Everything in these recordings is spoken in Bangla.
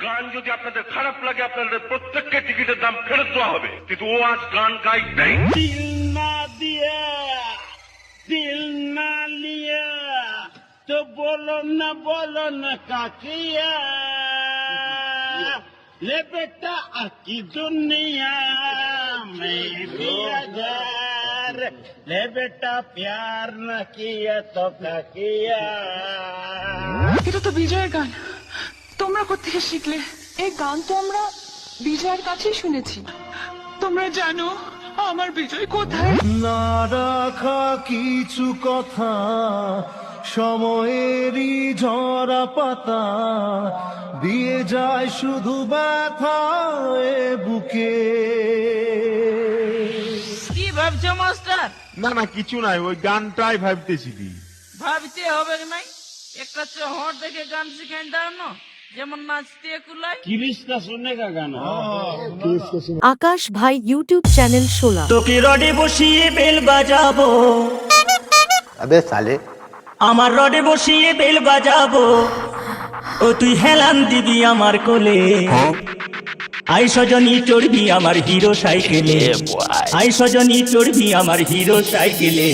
গান যদি আপনাদের খারাপ লাগে আপনাদের প্রত্যেককে টিকিটের দাম ফেরত দেওয়া হবে, কিন্তু ও আজ গান গাই নাই। दिल ना दिया दिल ना लिया तो बोलो न काकिया ले बेटा आकी दुनिया में भी अगर ले बेटा प्यार न किया तो क्या किया। এটা তো বিজয়ের গান, তোমরা কোত্থেকে শিখলে? এই গান তো আমরা বিজয়ের কাছেই শুনেছি। তোমরা জানো আমার বিজয় কোথায়? না রাখা কিছু কথা সময়েরই ঝরা পাতা দিয়ে যায় শুধু ব্যথা এ বুকে। কি ভাবছো মাস্টার? না না কিছু নাই, ওই গানটাই ভাবতেছিলি। ভাবতে হবে নাই, একটা চহর দেখে গান শিখাই দাও না, যেমন নাচতে কুলাই। किरिश का सुनने का गाना আকাশ ভাই ইউটিউব চ্যানেল 16। তোকে রডে বসিয়ে বেল বাজাবো, अबे साले আমার রডে বসিয়ে বেল বাজাবো, ও তুই হেলান দিবি আমার কোলে। আই সজনী চড়বি আমার হিরো সাইকেলে, আই সজনী চড়বি আমার হিরো সাইকেলে।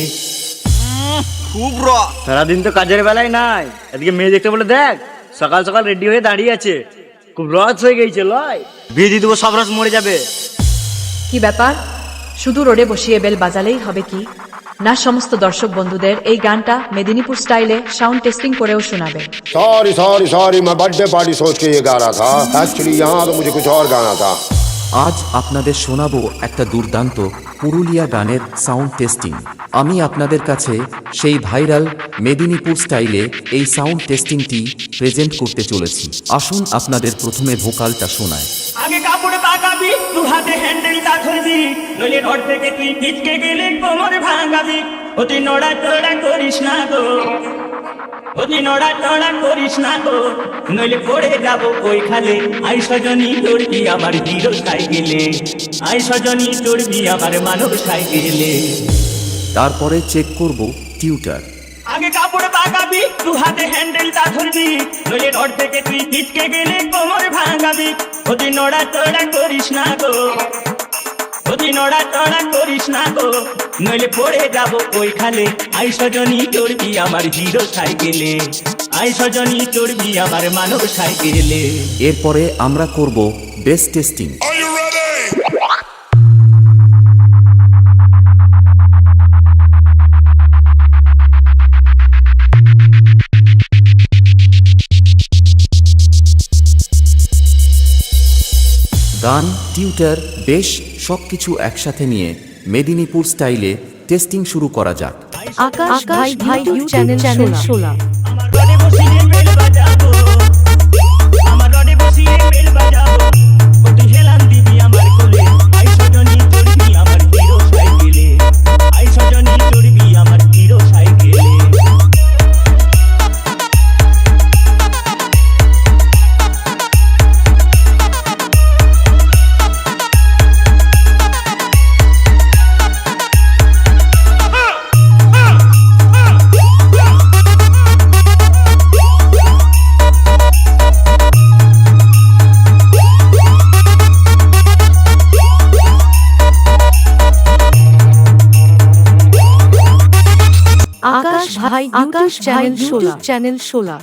খুব র সারাদিন তো কাজের বেলায় নাই, এদিকে মেয়ে দেখতে বলে দেখ সকাল সকাল রেডি হয়ে দাঁড়িয়ে আছে, খুব রস হয়ে গেছে লয়, বিয়ে দিয়ে দেবো সব রস মরে যাবে। কি ব্যাপার, শুধু রোডে বসিয়ে বেল বাজালেই হবে কি না? সমস্ত দর্শক বন্ধুদের এই গানটা মেদিনীপুর স্টাইলে সাউন্ড টেস্টিং করেও শোনাবে। सॉरी सॉरी सॉरी मैं बर्थडे पार्टी सोच के ये गा रहा था, एक्चुअली यहाँ तो मुझे कुछ और गाना था। আজ আপনাদের শোনাবো একটা দুর্দান্ত পুরুলিয়া গানের সাউন্ড টেস্টিং। আমি আপনাদের কাছে সেই ভাইরাল মেদিনীপুর স্টাইলে এই সাউন্ড টেস্টিংটি প্রেজেন্ট করতে চলেছি। আসুন আপনাদের প্রথমে ভোকালটা শোনায়। আগে কাপড় পাকাবি, দু হাতে হ্যান্ডেলটা ধরবি, নইলে রড থেকে তুই পিচকে গেলে কোমর ভাঙাবি। ও তুই নড়া চড়া করিস না গো, ও তুই নড়া চড়া করিস না গো, নইলে পড়ে যাবো ওই খালে। আই সজনী চড়বি আমার হিরো সাইকেলে, আই সজনী চড়বি আমার মানব সাইকেলে। তারপরে চেক করব টিউটার। আগে কাপড় পাকাবি, দু হাতে হ্যান্ডেলটা ধরবি, নইলে রড থেকে তুই পিচকে গেলে কোমর ভাঙাবি। ও তুই নড়া চড়া করিস না গো, ও তুই নড়া চড়া করিস না গো, নইলে পড়ে যাবো ওই খালে। আই সজনী চড়বি আমার হিরো সাইকেলে, আই সজনী চড়বি আমার মানব সাইকেলে। এরপরে আমরা করব বেস টেস্টিং। গান, টিউটার, বেশ সবকিছু একসাথে নিয়ে মেদিনীপুর স্টাইলে টেস্টিং শুরু করা যাক। আকাশ ভাই ইউটিউব চ্যানেল 16। আমার রডে বসিয়ে বেল বাজাবো, আমার রডে বসিয়ে বেল বাজাবো, ও তুই হেলান দিবি আমার কোলে। আই সজনী চড়বি আমার হিরো সাইকেলে, আই সজনী চড়বি আমার হিরো সাইকেলে। আকাশ ভাই ইউটিউব চ্যানেল 16।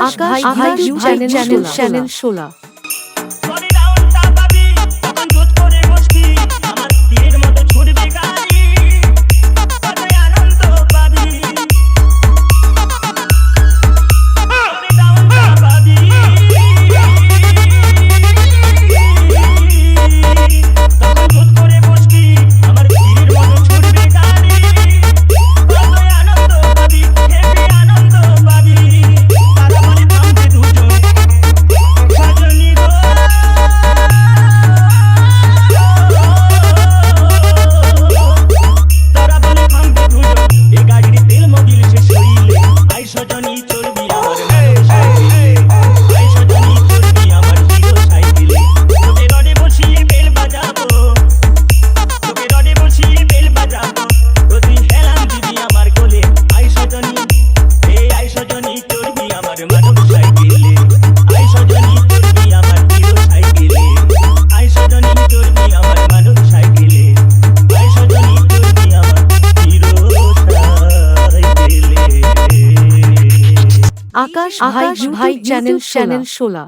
আকাশ ভাই ইউটিউব চ্যানেল শোলা। করে রাউন্ডটা পাবি তখন জোট করে বসবি আমার তীরের মতো ছুটবে গাড়ি কতই আনন্দ পাবি করে রাউন্ডটা পাবি তখন জোট করে বসবি আমার তীরের মতো ছুটবে গাড়ি কতই আনন্দ পাবি হেবি আনন্দ পাবি তারপরে থামবে দুজন সাজনি গো তারা বলে থামবে দুজন এই গাড়ির তেল মোবিল শেষ হইলে আই সজনী চলবি আমার সাইকেলে আই সজনী চলবি আমার হিরো সাইকেলে তোকে রডে বসিয়ে বেল বাজাবো তোকে রডে বসিয়ে বেল বাজাবো তুই হেলান দিবি আমার কোলে আই সজনী এই আই সজনী চলবি আমার মানব সাইকেলে আই সজনী চলবি আমার হিরো সাইকেলে আই সজনী চলবি আমার মানব সাইকেলে আই সজনী চলবি আমার হিরো সাইকেলে আকাশ ভাই ইউটিউব চ্যানেল শোলা।